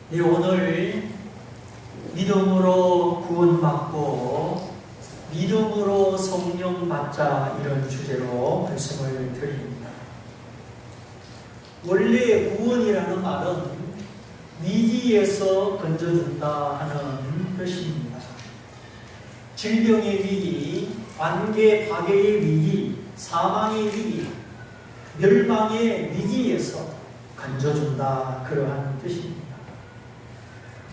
네, 오늘 믿음으로 구원받고 믿음으로 성령 받자 이런 주제로 말씀을 드립니다. 원래 구원이라는 말은 위기에서 건져준다 하는 뜻입니다. 질병의 위기, 관계 파괴의 위기, 사망의 위기, 멸망의 위기에서 건져준다 그러한 뜻입니다.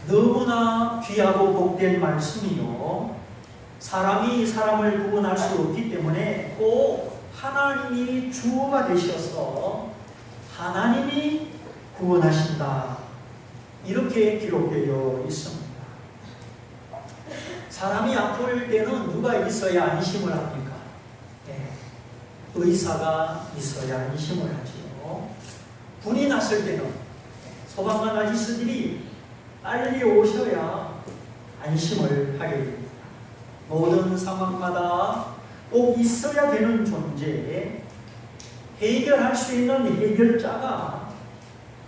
너무나 귀하고 복된 말씀이요, 사람이 사람을 구원할 수 없기 때문에 꼭 하나님이 주어가 되셔서 하나님이 구원하신다 이렇게 기록되어 있습니다. 사람이 아플 때는 누가 있어야 안심을 합니까? 의사가 있어야 안심을 하지요. 분이 났을 때는 소방관 아저씨들이 빨리 오셔야 안심을 하게 됩니다. 모든 상황마다 꼭 있어야 되는 존재, 해결할 수 있는 해결자가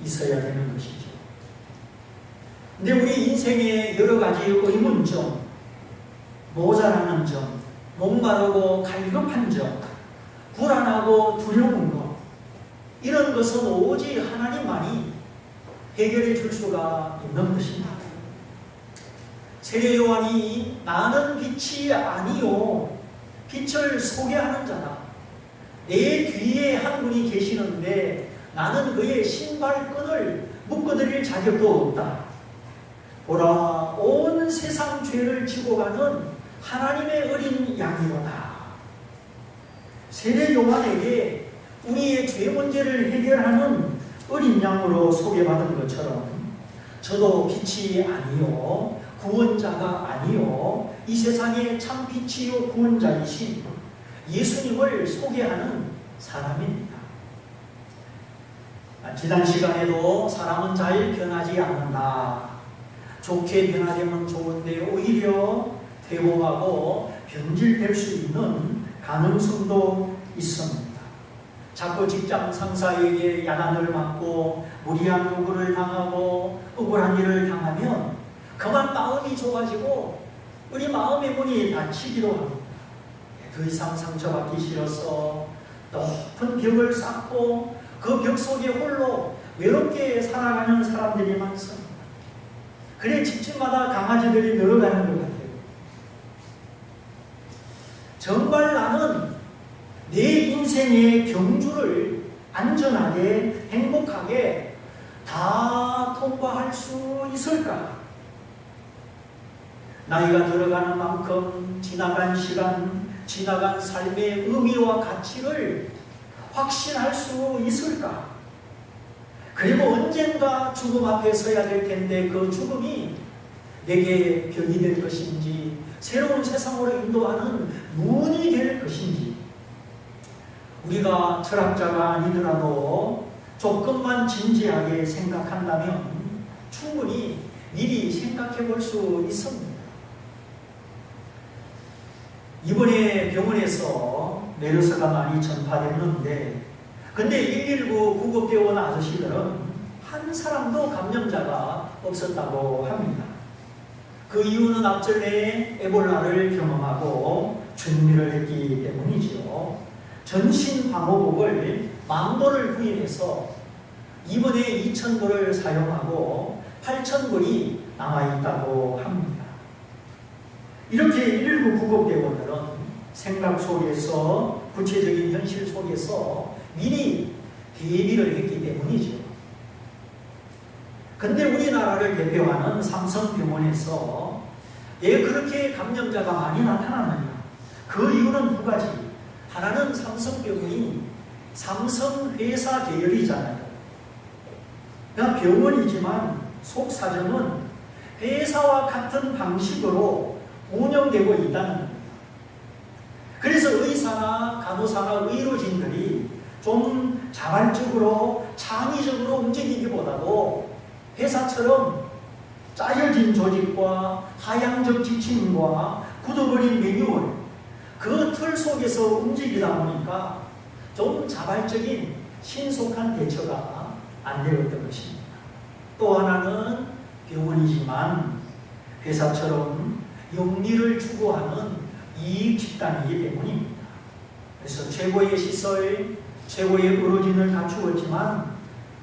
있어야 되는 것이죠. 근데 우리 인생에 여러 가지 의문점, 모자라는 점, 목마르고 갈급한 점, 불안하고 두려운 것, 이런 것은 오직 하나님만이 해결해 줄 수가 있는 것입니다. 세례 요한이 나는 빛이 아니요 빛을 소개하는 자다. 내 뒤에 한 분이 계시는데 나는 그의 신발끈을 묶어드릴 자격도 없다. 보라, 온 세상 죄를 지고 가는 하나님의 어린 양이로다. 세례 요한에게 우리의 죄 문제를 해결하는 어린 양으로 소개받은 것처럼 저도 빛이 아니요 구원자가 아니요 이 세상의 참 빛이요 구원자이신 예수님을 소개하는 사람입니다. 지난 시간에도 사람은 잘 변하지 않는다. 좋게 변화되면 좋은데 오히려 퇴보하고 변질될 수 있는 가능성도 있습니다. 자꾸 직장 상사에게 야단을 맞고 무리한 요구를 당하고 억울한 일을 당하면 그만 마음이 좋아지고 우리 마음의 문이 닫히기도 합니다. 더 이상 상처받기 싫어서 높은 벽을 쌓고 그 벽 속에 홀로 외롭게 살아가는 사람들이 많습니다. 그래 집집마다 강아지들이 늘어가는 것 같아요. 정말 나는 내 인생의 경주를 안전하게 행복하게 다 통과할 수 있을까? 나이가 들어가는 만큼 지나간 시간, 지나간 삶의 의미와 가치를 확신할 수 있을까? 그리고 언젠가 죽음 앞에 서야 될 텐데 그 죽음이 내게 벽이 될 것인지 새로운 세상으로 인도하는 문이 될 것인지 우리가 철학자가 아니더라도 조금만 진지하게 생각한다면 충분히 미리 생각해 볼 수 있습니다. 이번에 병원에서 메르스가 많이 전파됐는데 근데 119 구급대원 아저씨들은 한 사람도 감염자가 없었다고 합니다. 그 이유는 앞절 내에 에볼라를 경험하고 준비를 했기 때문이지요. 전신 방호복을 10,000불을 구입해서 이번에 2,000불을 사용하고 8,000불이 남아있다고 합니다. 이렇게 119 구급대원들은 생각 속에서 구체적인 현실 속에서 미리 대비를 했기 때문이죠. 근데 우리나라를 대표하는 삼성병원에서 왜 그렇게 감염자가 많이 나타나느냐? 그 이유는 두 가지. 하나는 삼성병원이 삼성회사 계열이잖아요. 그냥 병원이지만 속사정은 회사와 같은 방식으로 운영되고 있다는 겁니다. 그래서 의사나 간호사나 의료진들이 좀 자발적으로 창의적으로 움직이기보다도 회사처럼 짜여진 조직과 하향적 지침과 굳어버린 매뉴얼 그 틀 속에서 움직이다 보니까 좀 자발적인 신속한 대처가 안 되었던 것입니다. 또 하나는 병원이지만 회사처럼 영리를 추구하는 이익 집단이기 때문입니다. 그래서 최고의 시설, 최고의 의료진을 갖추었지만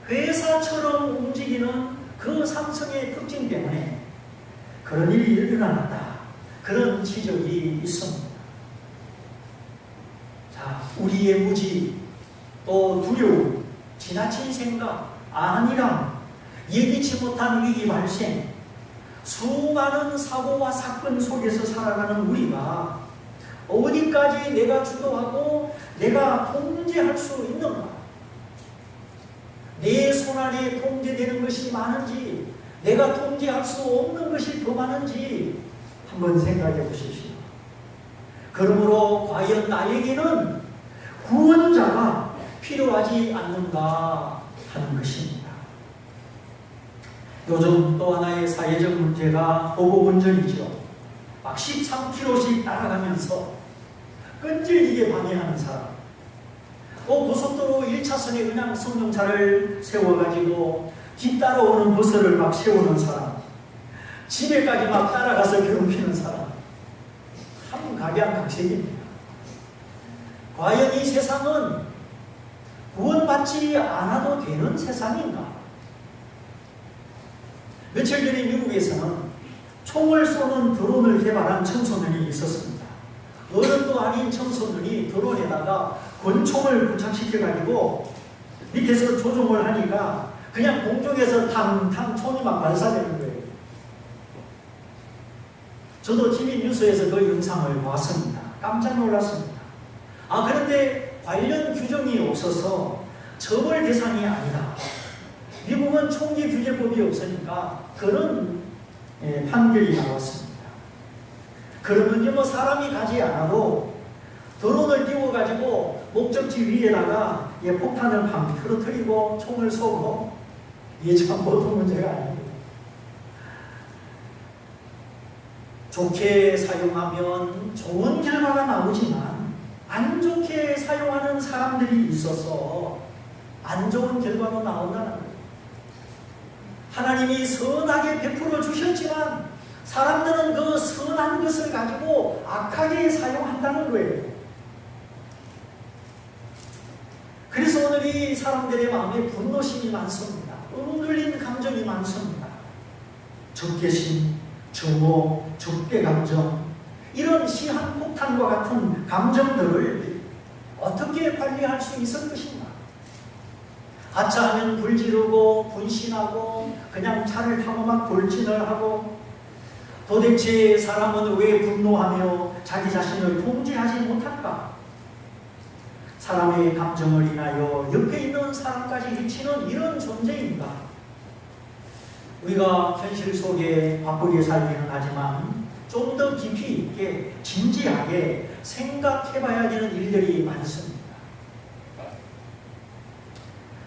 회사처럼 움직이는 그 삼성의 특징 때문에 그런 일이 일어났다. 그런 지적이 있습니다. 자, 우리의 무지, 또 두려움, 지나친 생각, 안일함, 예기치 못한 위기 발생, 수많은 사고와 사건 속에서 살아가는 우리가 어디까지 내가 주도하고 내가 통제할 수 있는가? 내 손안에 통제되는 것이 많은지 내가 통제할 수 없는 것이 더 많은지 한번 생각해 보십시오. 그러므로 과연 나에게는 구원자가 필요하지 않는가 하는 것입니다. 요즘 또 하나의 사회적 문제가 보복운전이죠. 막 13km씩 따라가면서 끈질기게 방해하는 사람, 또 고속도로 1차선에 그냥 승용차를 세워가지고 뒤따라오는 버스를 막 세우는 사람, 집에까지 막 따라가서 괴롭히는 사람, 참 각양각색입니다. 과연 이 세상은 구원받지 않아도 되는 세상인가? 며칠 전에 미국에서는 총을 쏘는 드론을 개발한 청소년이 있었습니다. 어른도 아닌 청소년이 드론에다가 권총을 부착시켜가지고 밑에서 조종을 하니까 그냥 공중에서 탕탕 총이 막 발사되는 거예요. 저도 TV 뉴스에서 그 영상을 봤습니다. 깜짝 놀랐습니다. 그런데 관련 규정이 없어서 처벌 대상이 아니다. 미국은 총기 규제법이 없으니까 그런 판결이 나왔습니다. 그러면요, 뭐 사람이 가지 않아도 드론을 띄워가지고 목적지 위에다가 폭탄을 방 터뜨리고 총을 쏘고 이게 참 보통 문제가 아닙니다. 좋게 사용하면 좋은 결과가 나오지만 안 좋게 사용하는 사람들이 있어서 안 좋은 결과가 나온다는 거예요. 하나님이 선하게 베풀어 주셨지만 사람들은 그 선한 것을 가지고 악하게 사용한다는 거예요. 그래서 오늘 이 사람들의 마음에 분노심이 많습니다. 억눌린 감정이 많습니다. 적개심, 증오, 적대감정, 이런 시한폭탄과 같은 감정들을 어떻게 관리할 수 있을 것인가? 아차하면 불지르고 분신하고 그냥 차를 타고 막 돌진을 하고, 도대체 사람은 왜 분노하며 자기 자신을 통제하지 못할까? 사람의 감정을 인하여 옆에 있는 사람까지 해치는 이런 존재인가? 우리가 현실 속에 바쁘게 살기는 하지만 좀 더 깊이 있게 진지하게 생각해봐야 되는 일들이 많습니다.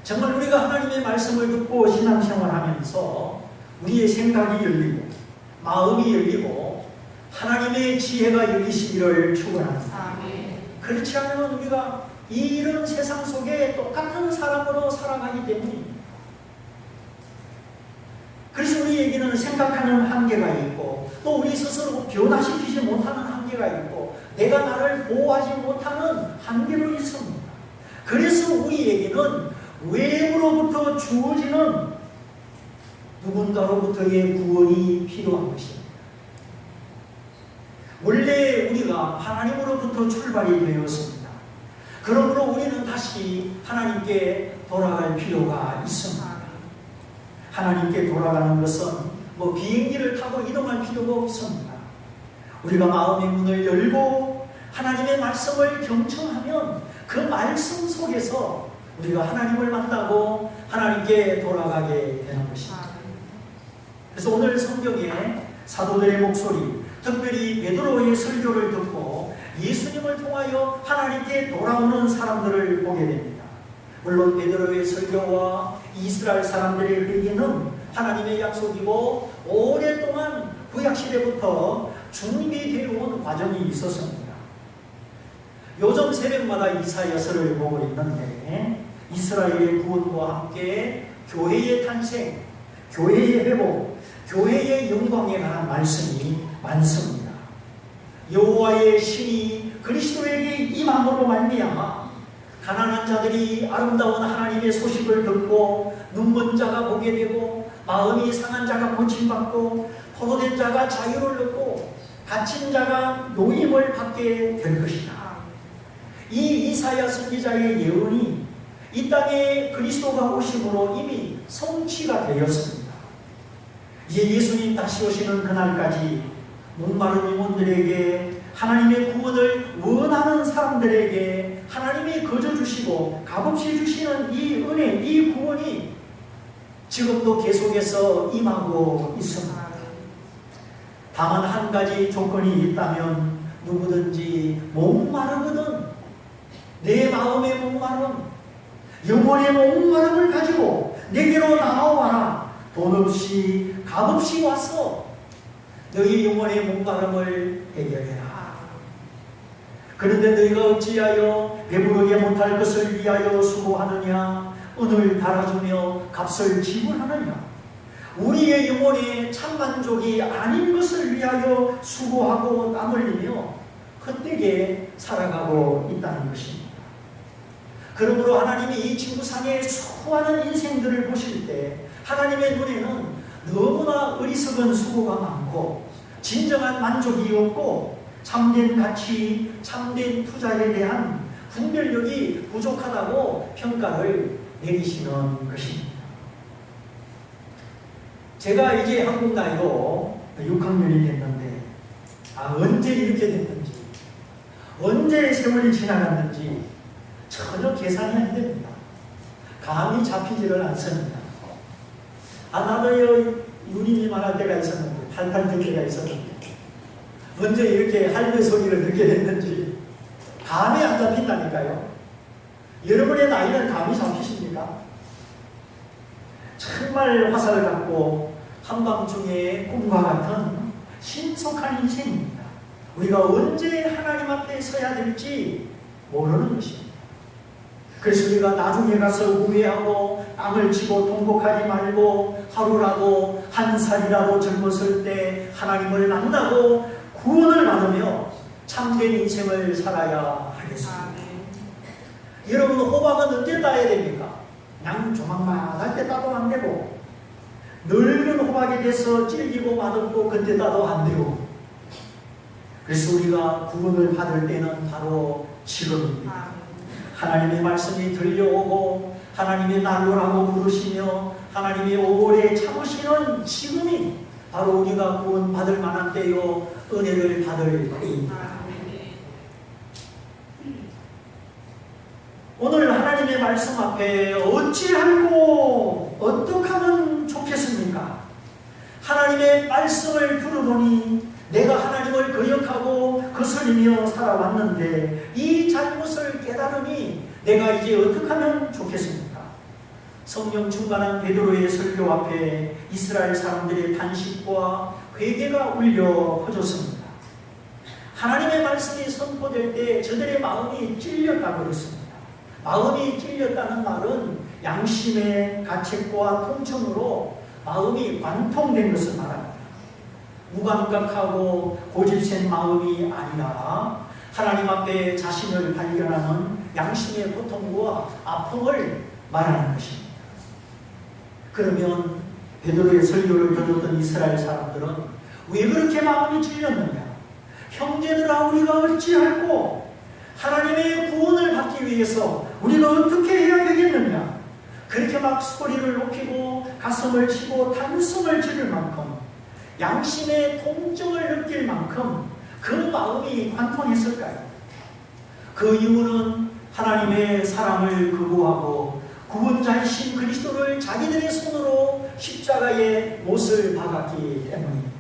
정말 우리가 하나님의 말씀을 듣고 신앙생활하면서 우리의 생각이 열리고 마음이 열리고 하나님의 지혜가 열리시기를 축원합니다. 그렇지 않으면 우리가 이런 세상 속에 똑같은 사람으로 살아가기 때문입니다. 그래서 우리에게는 생각하는 한계가 있고 또 우리 스스로 변화시키지 못하는 한계가 있고 내가 나를 보호하지 못하는 한계도 있습니다. 그래서 우리에게는 외부로부터 주어지는 누군가로부터의 구원이 필요한 것입니다. 원래 우리가 하나님으로부터 출발이 되었습니다. 그러므로 우리는 다시 하나님께 돌아갈 필요가 있습니다. 하나님께 돌아가는 것은 뭐 비행기를 타고 이동할 필요가 없습니다. 우리가 마음의 문을 열고 하나님의 말씀을 경청하면 그 말씀 속에서 우리가 하나님을 만나고 하나님께 돌아가게 되는 것입니다. 그래서 오늘 성경에 사도들의 목소리, 특별히 베드로의 설교를 듣고 예수님을 통하여 하나님께 돌아오는 사람들을 보게 됩니다. 물론 베드로의 설교와 이스라엘 사람들의 회개는 하나님의 약속이고 오랫동안 구약시대부터 준비되어 온 과정이 있었습니다. 요즘 새벽마다 이사야서를 보고 있는데 이스라엘의 구원과 함께 교회의 탄생, 교회의 회복, 교회의 영광에 관한 말씀이 많습니다. 여호와의 신이 그리스도에게 임함으로 말미암아 가난한 자들이 아름다운 하나님의 소식을 듣고 눈먼 자가 보게 되고 마음이 상한 자가 고침받고 포로된 자가 자유를 얻고 갇힌 자가 노임을 받게 될 것이다. 이 이사야 선지자의 예언이 이 땅에 그리스도가 오심으로 이미 성취가 되었습니다. 이제 예수님 다시 오시는 그날까지 목마른 영혼들에게 하나님의 구원을 원하는 사람들에게 하나님이 거저 주시고 값없이 주시는 이 은혜, 이 구원이 지금도 계속해서 임하고 있습니다. 다만 한 가지 조건이 있다면 누구든지 목마르거든 내 마음의 목마름, 영혼의 목마름을 가지고 내게로 나와라. 돈 없이 값없이 와서 너희 영혼의 목마름을 해결해라. 그런데 너희가 어찌하여 배부르게 못할 것을 위하여 수고하느냐, 은을 달아주며 값을 지불하느냐. 우리의 영혼의 참만족이 아닌 것을 위하여 수고하고 땀 흘리며 헛되게 살아가고 있다는 것입니다. 그러므로 하나님이 이 지구상의 수많은 인생들을 보실 때 하나님의 눈에는 너무나 어리석은 수고가 많고 진정한 만족이 없고 참된 가치, 참된 투자에 대한 분별력이 부족하다고 평가를 내리시는 것입니다. 제가 이제 한국 나이로 6학년이 됐는데 언제 이렇게 됐는지 언제 세월이 지나갔는지 전혀 계산이 안 됩니다. 감이 잡히지를 않습니다. 나도요 유림이 말할 때가 있었는데 탈탈 들 때가 있었는데 언제 이렇게 할매 소리를 듣게 됐는지 감이 안 잡힌다니까요. 여러분의 나이는 감이 잡히십니까? 정말 화살 같고 한밤중에 꿈과 같은 신속한 인생입니다. 우리가 언제 하나님 앞에 서야 될지 모르는 것입니다. 그래서 우리가 나중에 가서 후회하고 땀을 치고 통곡하지 말고 하루라도 한 살이라도 젊었을 때 하나님을 만나고 구원을 받으며 참된 인생을 살아야 하겠습니다. 여러분 호박은 언제 따야 됩니까? 그냥 조망만할 때 따도 안 되고 늙은 호박이 돼서 질기고 맛없고 그때 따도 안 되고 그래서 우리가 구원을 받을 때는 바로 지금입니다. 하나님의 말씀이 들려오고 하나님의 난로라고 부르시며 하나님의 오래 참으시는 지금이 바로 우리가 구원 받을 만한 때요 은혜를 받을 때입니다. 오늘 하나님의 말씀 앞에 어찌하고 어떻게 하면 좋겠습니까? 하나님의 말씀을 들어보니 내가 하나님을 거역하고 거스리며 살아왔는데 이 잘못을 깨달으니 내가 이제 어떻게 하면 좋겠습니까? 성령 충만한 베드로의 설교 앞에 이스라엘 사람들의 탄식과 회개가 울려 퍼졌습니다. 하나님의 말씀이 선포될 때 저들의 마음이 찔렸다고 그랬습니다. 마음이 찔렸다는 말은 양심의 가책과 통증으로 마음이 관통된 것을 말합니다. 무감각하고 고집센 마음이 아니라 하나님 앞에 자신을 발견하는 양심의 고통과 아픔을 말하는 것입니다. 그러면 베드로의 설교를 들었던 이스라엘 사람들은 왜 그렇게 마음이 찔렸느냐? 형제들아 우리가 어찌할꼬 하나님의 구원을 받기 위해서 우리가 어떻게 해야 되겠느냐? 그렇게 막 소리를 높이고 가슴을 치고 단숨을 지를 만큼 양심의 통증을 느낄 만큼 그 마음이 관통했을까요? 그 이유는 하나님의 사랑을 거부하고 구원자이신 그리스도를 자기들의 손으로 십자가에 못을 박았기 때문입니다.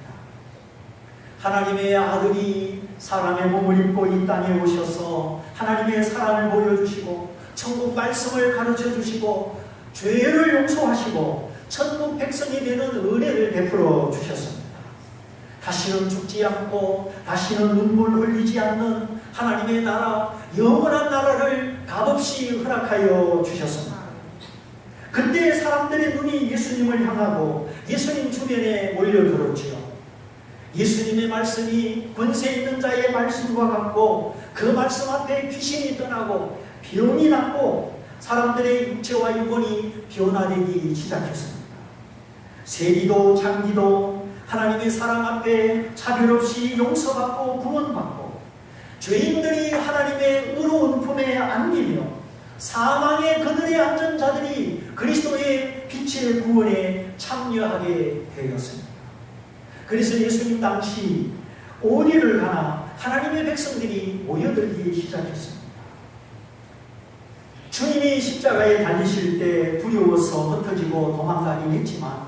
하나님의 아들이 사람의 몸을 입고 이 땅에 오셔서 하나님의 사랑을 보여주시고 천국 말씀을 가르쳐주시고 죄를 용서하시고 천국 백성이 되는 은혜를 베풀어 주셨습니다. 다시는 죽지 않고 다시는 눈물 흘리지 않는 하나님의 나라, 영원한 나라를 값없이 허락하여 주셨습니다. 그때 사람들의 눈이 예수님을 향하고 예수님 주변에 몰려들었지요. 예수님의 말씀이 권세 있는 자의 말씀과 같고 그 말씀 앞에 귀신이 떠나고 병이 낫고 사람들의 육체와 육혼이 변화되기 시작했습니다. 세리도 장기도 하나님의 사랑 앞에 차별 없이 용서받고 구원받고 죄인들이 하나님의 의로운 품에 안기며 사망의 그늘에 앉은 자들이 그리스도의 빛의 구원에 참여하게 되었습니다. 그래서 예수님 당시 어디를 가나 하나님의 백성들이 모여들기 시작했습니다. 주님이 십자가에 달리실 때 두려워서 흩어지고 도망가긴 했지만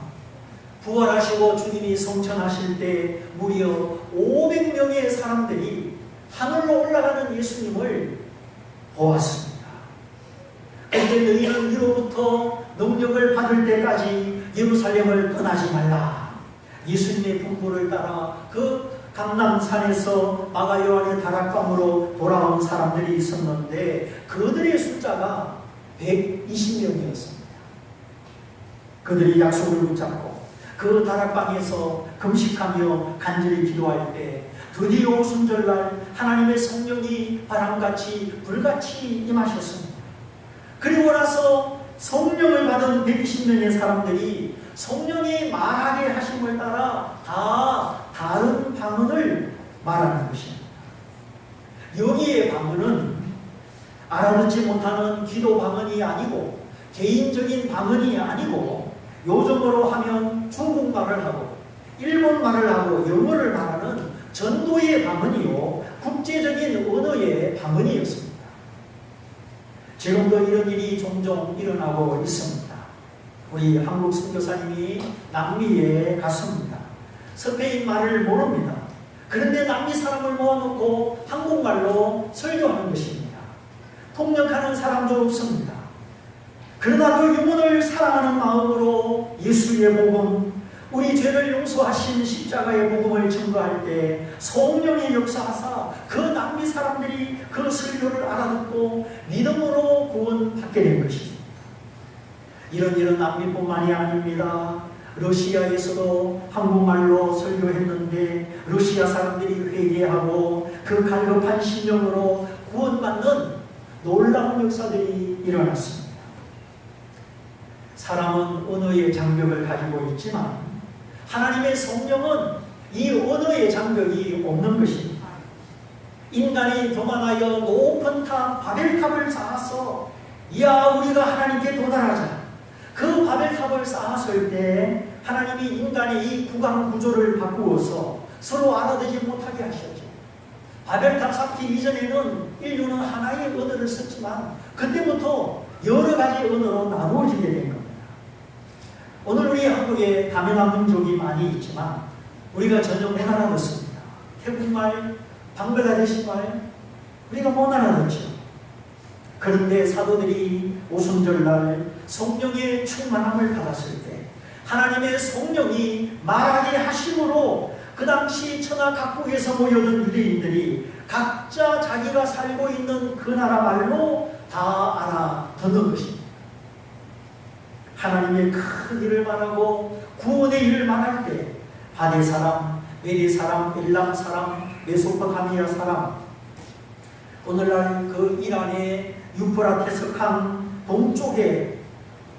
부활하시고 주님이 성천하실 때 무려 500명의 사람들이 하늘로 올라가는 예수님을 보았습니다. 그때 너희는 위로부터 능력을 받을 때까지 예루살렘을 떠나지 말라. 예수님의 분부를 따라 그 감람산에서 마가 요한의 다락방으로 돌아온 사람들이 있었는데 그들의 숫자가 120명이었습니다. 그들이 약속을 붙잡고 그 다락방에서 금식하며 간절히 기도할 때 드디어 오순절날 하나님의 성령이 바람같이 불같이 임하셨습니다. 그리고 나서 성령을 받은 120명의 사람들이 성령이 말하게 하심을 따라 다 다른 방언을 말하는 것입니다. 여기에 방언은 알아듣지 못하는 기도 방언이 아니고 개인적인 방언이 아니고 요즘으로 하면 중국말을 하고 일본말을 하고 영어를 말하는 전도의 방언이요 국제적인 언어의 방언이었습니다. 지금도 이런 일이 종종 일어나고 있습니다. 우리 한국 선교사님이 남미에 갔습니다. 스페인 말을 모릅니다. 그런데 남미 사람을 모아놓고 한국말로 설교하는 것입니다. 통역하는 사람도 없습니다. 그러나 그 영혼을 사랑하는 마음으로 예수의 복음, 우리 죄를 용서하신 십자가의 복음을 증거할 때 성령의 역사하사 그 남미 사람들이 그 설교를 알아듣고 믿음으로 구원받게 된 것입니다. 이런 일은 남미뿐만이 아닙니다. 러시아에서도 한국말로 설교했는데 러시아 사람들이 회개하고 그 갈급한 심령으로 구원받는 놀라운 역사들이 일어났습니다. 사람은 언어의 장벽을 가지고 있지만 하나님의 성령은 이 언어의 장벽이 없는 것입니다. 인간이 교만하여 높은 탑 바벨탑을 쌓아서 이야 우리가 하나님께 도달하자. 그 바벨탑을 쌓았을 때 하나님이 인간의 이 구강 구조를 바꾸어서 서로 알아듣지 못하게 하셨죠. 바벨탑 쌓기 이전에는 인류는 하나의 언어를 썼지만 그때부터 여러 가지 언어로 나누어지게 된 겁니다. 오늘 우리 한국에 다민화 민족이 많이 있지만 우리가 전혀 못 알아듣습니다. 태국말, 방글라데시말 우리가 못 알아듣죠. 그런데 사도들이 오순절날 성령의 충만함을 받았을 때 하나님의 성령이 말하게 하심으로 그 당시 천하 각국에서 모여든 유대인들이 각자 자기가 살고 있는 그 나라 말로 다 알아듣는 것입니다. 하나님의 큰 일을 말하고 구원의 일을 말할 때 바데 사람, 메디 사람, 엘람 사람, 메소포타미아 사람, 오늘날 그 이란의 유프라테스 강 동쪽에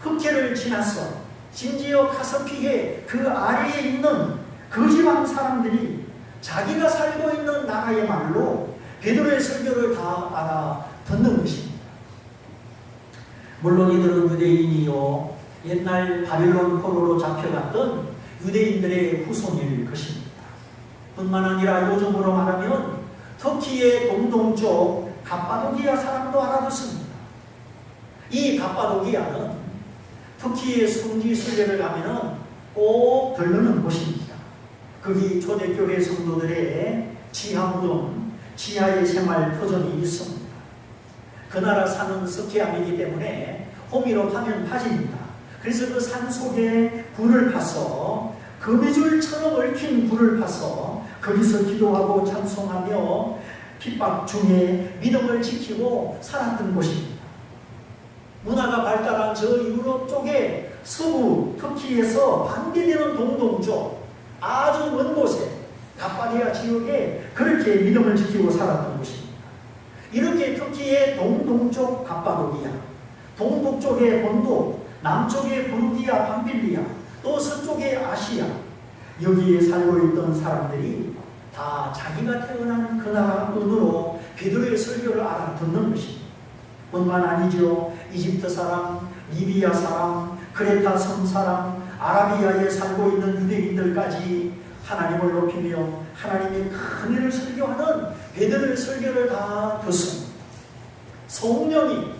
흑해를 지나서 심지어 카스피해 그 아래에 있는 그 지방 사람들이 자기가 살고 있는 나라의 말로 베드로의 설교를 다 알아듣는 것입니다. 물론 이들은 유대인이요 옛날 바빌론 포로로 잡혀갔던 유대인들의 후손일 것입니다. 뿐만 아니라 요즘으로 말하면 터키의 동동쪽 갑바도기아 사람도 알아듣습니다. 이 갑바도기아는 터키의 성지 순례를 가면 꼭 들르는 곳입니다. 거기 초대교회 성도들의 지하무덤, 지하의 생활 터전이 있습니다. 그 나라 산은 석회암이기 때문에 호미로 파면 파집니다. 그래서 그 산 속에 불을 파서 거미줄처럼 얽힌 불을 파서 거기서 기도하고 찬송하며 핍박 중에 믿음을 지키고 살았던 곳입니다. 문화가 발달한 저 유럽 쪽에 서부 터키에서 반대되는 동쪽 아주 먼 곳에 가파디아 지역에 그렇게 믿음을 지키고 살았던 곳입니다. 이렇게 터키의 동동쪽 가파도기아, 동북쪽의 본도, 남쪽의 부르디아, 밤빌리아, 또 서쪽의 아시아, 여기에 살고 있던 사람들이 다 자기가 태어난 그 나라 은으로 베드로의 설교를 알아듣는 것입니다. 뿐만 아니죠. 이집트 사람, 리비아 사람, 크레타 섬 사람, 아라비아에 살고 있는 유대인들까지 하나님을 높이며 하나님의 큰 일을 설교하는 베드로의 설교를 다 듣습니다. 성령이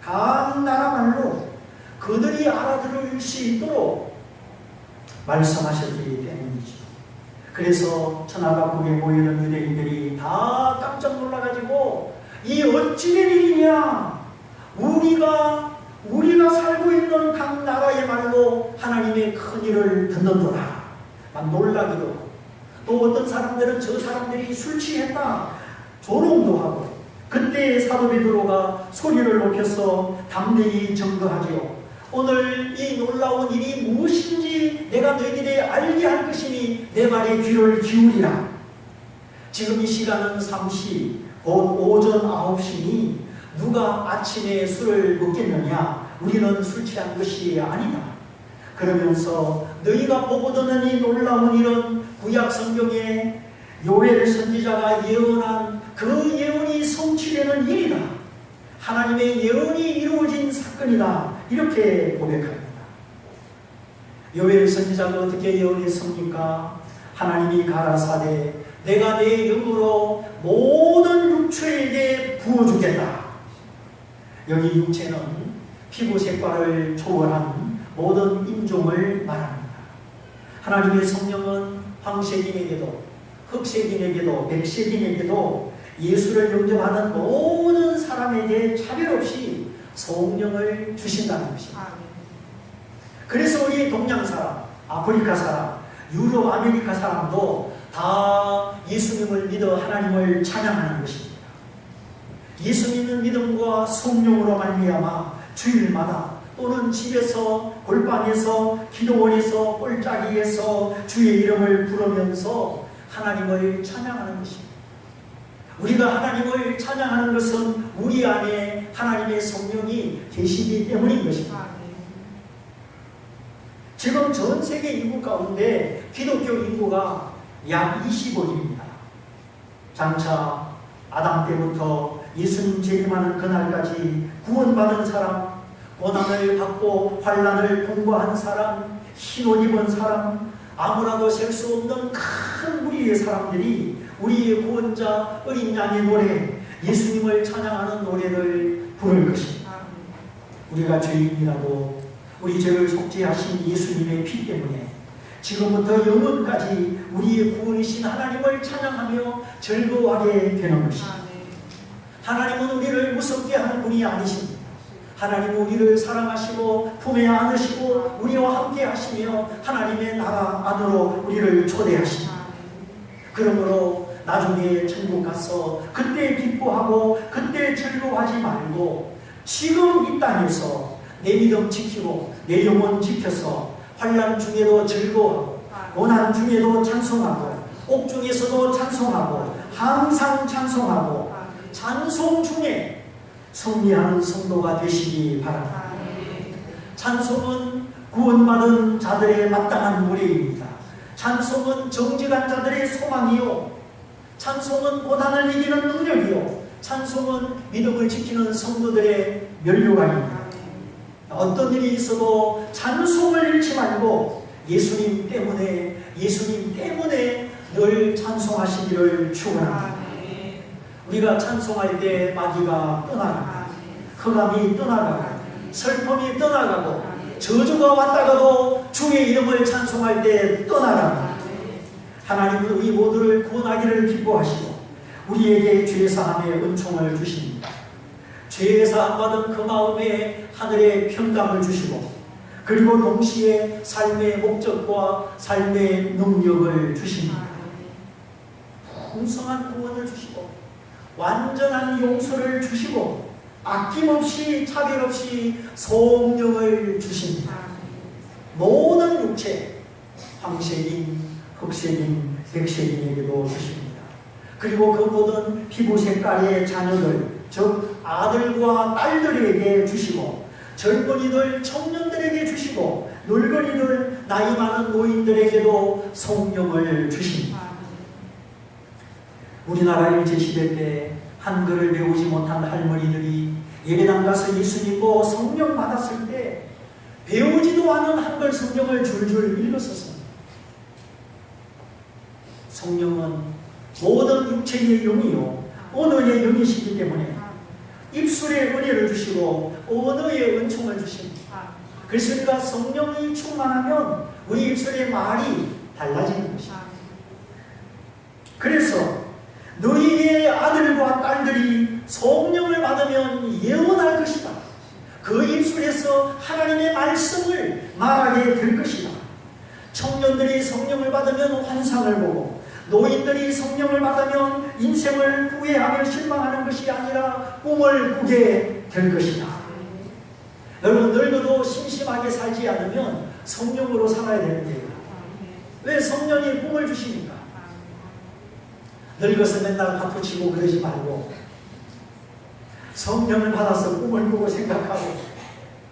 각 나라 말로 그들이 알아들을 수 있도록 말씀하셨기 때문이죠. 그래서 천하각국에 모이는 유대인들이 다 깜짝 놀라가지고 이 어찌 된 일이냐, 우리가 살고 있는 각 나라의 말로 하나님의 큰 일을 듣는구나 막 놀라기도 하고, 또 어떤 사람들은 저 사람들이 술 취했다 조롱도 하고, 그때 사도 베드로가 소리를 높여서 담대히 증거하지요. 오늘 이 놀라운 일이 무엇인지 내가 너희들이 알게 할 것이니 내 말에 귀를 기울이라. 지금 이 시간은 3시 곧 오전 9시니 누가 아침에 술을 먹겠느냐? 우리는 술 취한 것이 아니다. 그러면서 너희가 보고 듣는 이 놀라운 일은 구약 성경에 요엘 선지자가 예언한 그 예언이 성취되는 일이다. 하나님의 예언이 이루어진 사건이다. 이렇게 고백합니다. 요엘 선지자가 어떻게 예언했습니까? 하나님이 가라사대 내가 내 영으로 모든 육체에게 부어주겠다. 여기 육체는 피부 색깔을 초월한 모든 인종을 말합니다. 하나님의 성령은 황색인에게도 흑색인에게도 백색인에게도 예수를 영접하는 모든 사람에게 차별 없이 성령을 주신다는 것입니다. 그래서 우리 동양 사람, 아프리카 사람, 유럽, 아메리카 사람도 다 예수님을 믿어 하나님을 찬양하는 것입니다. 예수 믿는 믿음과 성령으로 말미암아 주일마다 또는 집에서, 골방에서, 기도원에서, 꼴짜기에서 주의 이름을 부르면서 하나님을 찬양하는 것입니다. 우리가 하나님을 찬양하는 것은 우리 안에 하나님의 성령이 계시기 때문인 것입니다. 지금 전 세계 인구 가운데 기독교 인구가 약 20억입니다. 장차 아담 때부터 예수님 재림하는 그날까지 구원받은 사람, 고난을 받고 환난을 통과한 사람, 흰옷 입은 사람, 아무라도 셀 수 없는 큰 무리의 사람들이 우리의 구원자 어린 양의 노래, 예수님을 찬양하는 노래를 부를 것입니다. 우리가 죄인이라도 우리 죄를 속죄하신 예수님의 피 때문에 지금부터 영원까지 우리의 구원이신 하나님을 찬양하며 즐거워하게 되는 것입니다. 하나님은 우리를 무섭게 하는 분이 아니십니다. 하나님은 우리를 사랑하시고 품에 안으시고 우리와 함께 하시며 하나님의 나라 안으로 우리를 초대하십니다. 그러므로 나중에 천국 가서 그때 기뻐하고 그때 즐거워하지 말고 지금 이 땅에서 내 믿음 지키고 내 영혼 지켜서 환난 중에도 즐거워하고 고난 중에도 찬송하고 옥중에서도 찬송하고 항상 찬송하고 찬송 중에 승리하는 성도가 되시기 바랍니다. 찬송은 구원받은 자들의 마땅한 노래입니다. 찬송은 정직한 자들의 소망이요, 찬송은 고난을 이기는 능력이요, 찬송은 믿음을 지키는 성도들의 면류관입니다. 어떤 일이 있어도 찬송을 잃지 말고 예수님 때문에 늘 찬송하시기를 축원합니다. 우리가 찬송할 때 마귀가 떠나가고 흑암이 떠나가고 슬픔이 떠나가고 저주가 왔다가도 주의 이름을 찬송할 때 떠나갑니다. 하나님은 우리 모두를 구원하기를 기뻐하시고 우리에게 죄사함의 은총을 주십니다. 죄사함 받은 그 마음에 하늘의 평강을 주시고 그리고 동시에 삶의 목적과 삶의 능력을 주십니다. 풍성한 구원을 주시고 완전한 용서를 주시고 아낌없이 차별 없이 성령을 주십니다. 모든 육체, 황색인, 흑색인, 백색인에게도 주십니다. 그리고 그 모든 피부 색깔의 자녀들, 즉 아들과 딸들에게 주시고, 젊은이들, 청년들에게 주시고, 늙은이들, 나이 많은 노인들에게도 성령을 주십니다. 우리나라 일제시대 때 한글을 배우지 못한 할머니들이 예배당 가서 예수 믿고 성령 받았을 때 배우지도 않은 한글 성경을 줄줄 읽었었습니다. 성령은 모든 육체의 영이요 언어의 영이시기 때문에 입술에 은혜를 주시고 언어의 은총을 주십니다. 그래서 우리가 성령이 충만하면 우리 입술의 말이 달라지는 것입니다. 그래서 너희의 아들과 딸들이 성령을 받으면 예언할 것이다. 그 입술에서 하나님의 말씀을 말하게 될 것이다. 청년들이 성령을 받으면 환상을 보고, 노인들이 성령을 받으면 인생을 후회하며 실망하는 것이 아니라 꿈을 꾸게 될 것이다. 여러분, 늙어도 심심하게 살지 않으면 성령으로 살아야 되는데요. 왜 성령이 꿈을 주십니까? 늙어서 맨날 파투치고 그러지 말고 성령을 받아서 꿈을 꾸고 생각하고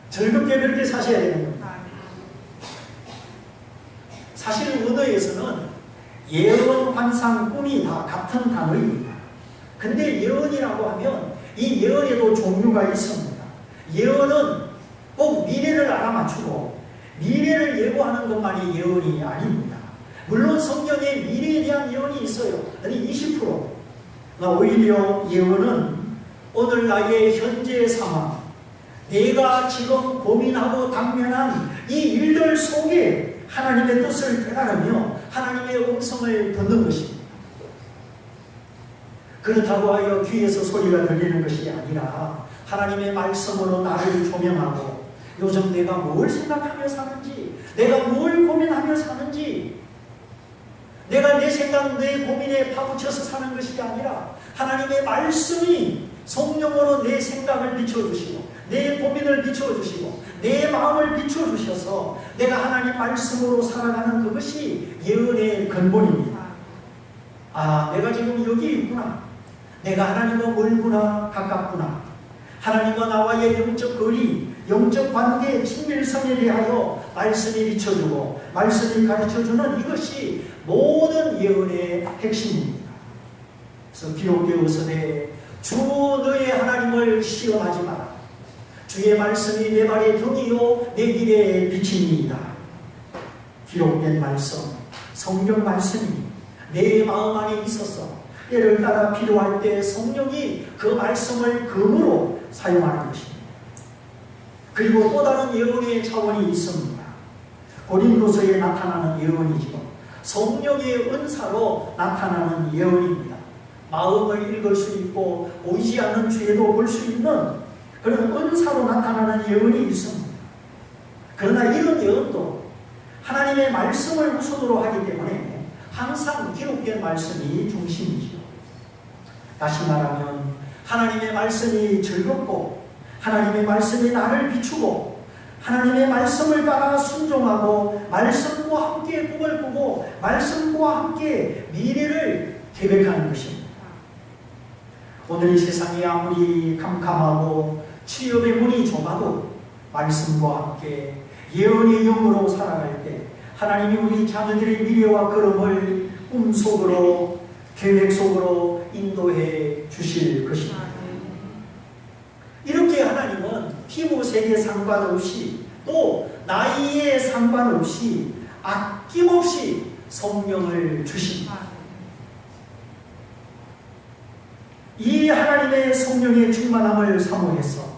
즐겁게 그렇게 사셔야 되는 겁니다. 사실 언어에서는 예언, 환상, 꿈이 다 같은 단어입니다. 근데 예언이라고 하면 이 예언에도 종류가 있습니다. 예언은 꼭 미래를 알아맞추고 미래를 예고하는 것만이 예언이 아닙니다. 물론 성경에 미래에 대한 예언이 있어요. 아니 20%. 오히려 예언은 오늘 나의 현재 상황, 내가 지금 고민하고 당면한 이 일들 속에 하나님의 뜻을 깨달으며 하나님의 음성을 듣는 것입니다. 그렇다고 하여 귀에서 소리가 들리는 것이 아니라 하나님의 말씀으로 나를 조명하고 요즘 내가 뭘 생각하며 사는지, 내가 뭘 고민하며 사는지, 내가 내 생각, 내 고민에 파묻혀서 사는 것이 아니라 하나님의 말씀이 성령으로 내 생각을 비춰주시고 내 고민을 비춰주시고 내 마음을 비춰주셔서 내가 하나님 말씀으로 살아가는 그것이 예언의 근본입니다. 아, 내가 지금 여기 있구나. 내가 하나님과 멀구나, 가깝구나. 하나님과 나와의 영적 거리, 영적 관계, 친밀성에 대하여 말씀이 비춰주고 말씀이 가르쳐주는 이것이 모든 예언의 핵심입니다. 그래서 기록되어서되 주 너의 하나님을 시험하지 마라. 주의 말씀이 내 발의 등이요 내 길의 빛이니이다. 기록된 말씀, 성경 말씀이 내 마음 안에 있어서 때를 따라 필요할 때 성령이 그 말씀을 금으로 사용하는 것입니다. 그리고 또 다른 예언의 차원이 있습니다. 고린도서에 나타나는 예언이죠. 성령의 은사로 나타나는 예언입니다. 마음을 읽을 수 있고 보이지 않는 죄도 볼 수 있는 그런 은사로 나타나는 예언이 있습니다. 그러나 이런 예언도 하나님의 말씀을 우선으로 하기 때문에 항상 기록된 말씀이 중심이죠. 다시 말하면 하나님의 말씀이 즐겁고 하나님의 말씀이 나를 비추고 하나님의 말씀을 따라 순종하고 말씀과 함께 꿈을 꾸고 말씀과 함께 미래를 계획하는 것입니다. 오늘 이 세상이 아무리 캄캄하고 취업의 문이 좁아도 말씀과 함께 예언의 영으로 살아갈 때 하나님이 우리 자녀들의 미래와 걸음을 꿈속으로 계획 속으로 인도해 주실 것입니다. 이렇게 하나님은 피부색에 상관없이 또 나이에 상관없이 아낌없이 성령을 주십니다. 이 하나님의 성령의 충만함을 사모해서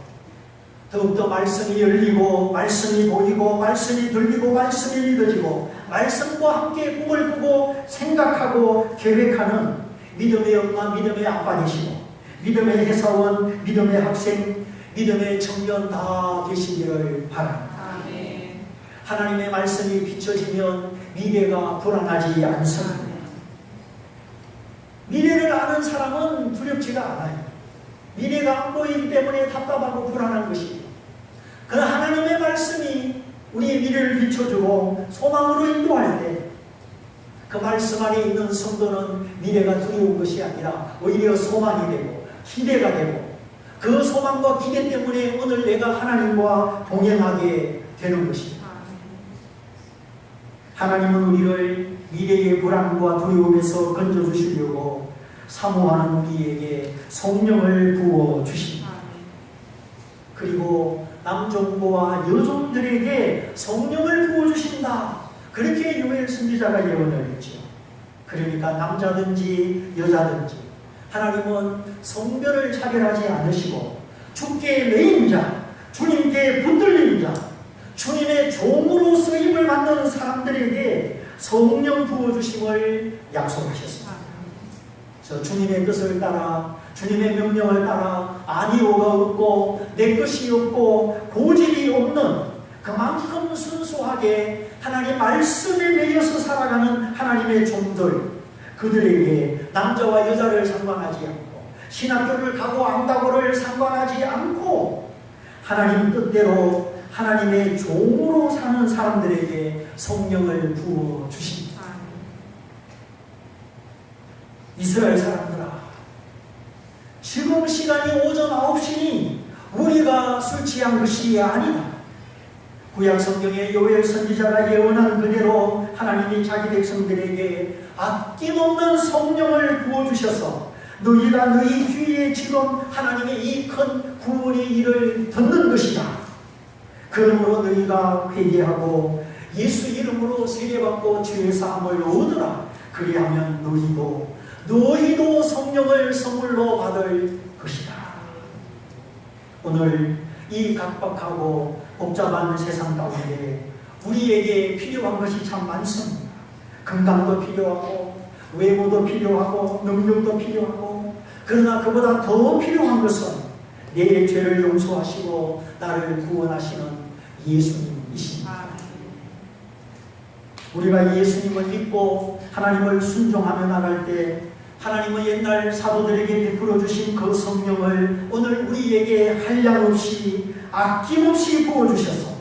더욱더 말씀이 열리고 말씀이 보이고 말씀이 들리고 말씀이 믿어지고 말씀과 함께 꿈을 꾸고 생각하고 계획하는 믿음의 엄마, 믿음의 아빠 되시고 믿음의 회사원, 믿음의 학생, 믿음의 청년 다 되시기를 바랍니다. 아멘. 하나님의 말씀이 비춰지면 미래가 불안하지 않습니다. 미래를 아는 사람은 두렵지가 않아요. 미래가 안 보이기 때문에 답답하고 불안한 것이죠. 그러나 하나님의 말씀이 우리의 미래를 비춰주고 소망으로 인도할 때 그 말씀 안에 있는 성도는 미래가 두려운 것이 아니라 오히려 소망이 되고 기대가 되고 그 소망과 기대 때문에 오늘 내가 하나님과 동행하게 되는 것입니다. 하나님은 우리를 미래의 불안과 두려움에서 건져주시려고 사모하는 우리에게 성령을 부어주십니다. 그리고 남종보와 여종들에게 성령을 부어주신다. 그렇게 요엘 선지자가 예언을 했죠. 그러니까 남자든지 여자든지 하나님은 성별을 차별하지 않으시고 주께 매인 자, 주님께 붙들린 자, 주님의 종으로 쓰임을 받는 사람들에게 성령 부어주심을 약속하셨습니다. 그래서 주님의 뜻을 따라 주님의 명령을 따라 아니오가 없고 내 것이 없고 고집이 없는 그만큼 순수하게 하나님 말씀에 매여서 살아가는 하나님의 종들, 그들에게 남자와 여자를 상관하지 않고 신학교를 가고 안 가고를 상관하지 않고 하나님 뜻대로 하나님의 종으로 사는 사람들에게 성령을 부어주십니다. 이스라엘 사람들아, 지금 시간이 오전 9시니 우리가 술 취한 것이 아니다. 구약 성경의 요엘 선지자가 예언한 그대로 하나님이 자기 백성들에게 아낌없는 성령을 부어주셔서 너희가 너희 귀에 지금 하나님의 이 큰 구원의 일을 듣는 것이다. 그러므로 너희가 회개하고 예수 이름으로 세례받고 죄의 사함을 얻으라. 그리하면 너희도 성령을 선물로 받을 것이다. 오늘 이 각박하고 복잡한 세상 가운데 우리에게 필요한 것이 참 많습니다. 건강도 필요하고 외모도 필요하고 능력도 필요하고, 그러나 그보다 더 필요한 것은 내 죄를 용서하시고 나를 구원하시는 예수님이십니다. 우리가 예수님을 믿고 하나님을 순종하며 나갈 때 하나님은 옛날 사도들에게 베풀어 주신 그 성령을 오늘 우리에게 한량없이 아낌없이 부어주셔서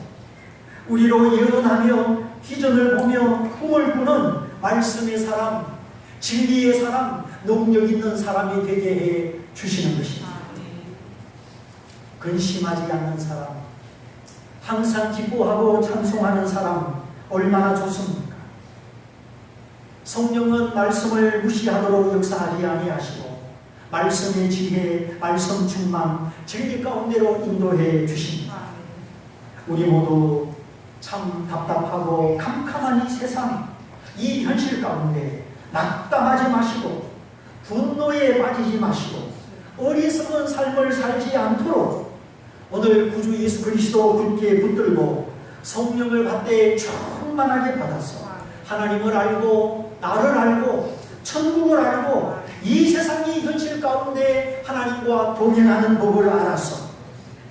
우리로 예언하며 비전을 보며 꿈을 꾸는 말씀의 사람, 진리의 사람, 능력 있는 사람이 되게 해 주시는 것입니다. 근심하지 않는 사람, 항상 기뻐하고 찬송하는 사람 얼마나 좋습니까? 성령은 말씀을 무시하도록 역사하지 아니하시고 말씀의 지혜, 말씀 충만, 진리 가운데로 인도해 주십니다. 우리 모두 참 답답하고 캄캄한 이 세상, 이 현실 가운데 낙담하지 마시고 분노에 빠지지 마시고 어리석은 삶을 살지 않도록 오늘 구주 예수 그리스도 굳게 붙들고 성령을 받되 충만하게 받아서 하나님을 알고 나를 알고 천국을 알고 이 세상의 현실 가운데 하나님과 동행하는 법을 알아서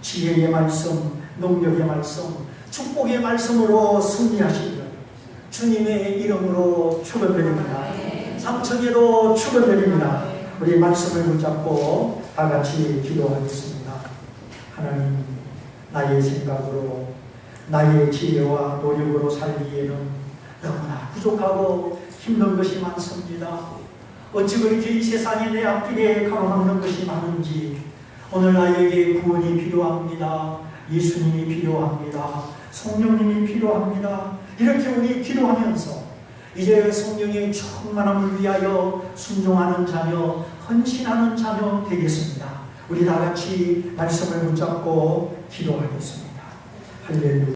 지혜의 말씀, 능력의 말씀, 축복의 말씀으로 승리하시기를 주님의 이름으로 축원드립니다. 삼층에도 축원드립니다. 우리 말씀을 붙잡고 다 같이 기도하겠습니다. 하나님, 나의 생각으로 나의 지혜와 노력으로 살기에는 너무나 부족하고 힘든 것이 많습니다. 어찌 그렇게 이 세상에 내 앞길에 가로막는 것이 많은지 오늘 나에게 구원이 필요합니다. 예수님이 필요합니다. 성령님이 필요합니다. 이렇게 우리 기도하면서 이제 성령의 충만함을 위하여 순종하는 자녀, 헌신하는 자녀 되겠습니다. 우리 다 같이 말씀을 붙잡고 기도하겠습니다. 할렐루야.